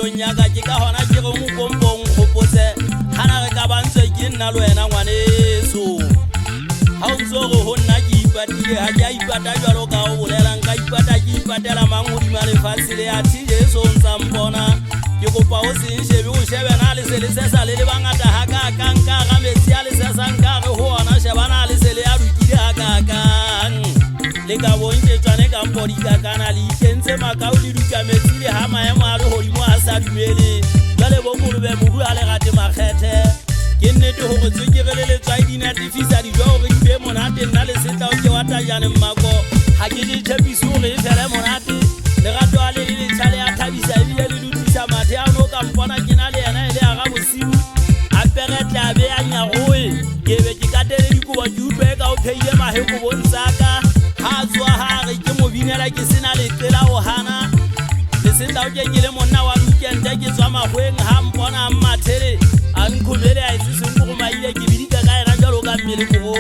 pelong ya ka ke ka hona ke go mo kompong khopotse hana re ka bantswe ke nna lo wena ngwaneso ha o ntso go honna ke ipatile ha ke ipata jalo ka o bolela nka ipata ke ipatela mangodi male fatsile a thile so ntsa mpona ke kopa o se nshebe o shebe na le se le sesa le bangata ha ka ka nka ga metsi a le sesa nka re ho ona shebana le se le a rukile ha ka ka le ka bonke tsane ka mpodi ka kana le ikentse makao le duka metsi le ha maemo a le hodimo a sa dumele jale bo molube mobu a le gate makgethe ke nnete ho go tswekere le tswa dinatifica dijo hore di be monate nna le setla o ke wa tajane mmako ha ke di tshepiso hore e fele monate le gato a le le tshale a thabisa ebile le dutisa mathe a no ka mpona ke na le yena ele a ga bosiu a peretle a be a nyagoe ke be ke katele dikobo ke utlwe ka o pheile maheko bontsaka ha tswa ha re ke mo binela ke sena le tsela o hana le setla o ke le monna wa weekend ke tswa magweng ha mpona mmathele a nkhumele a itse se go maile ke bidika ka ena jalo ka mmele go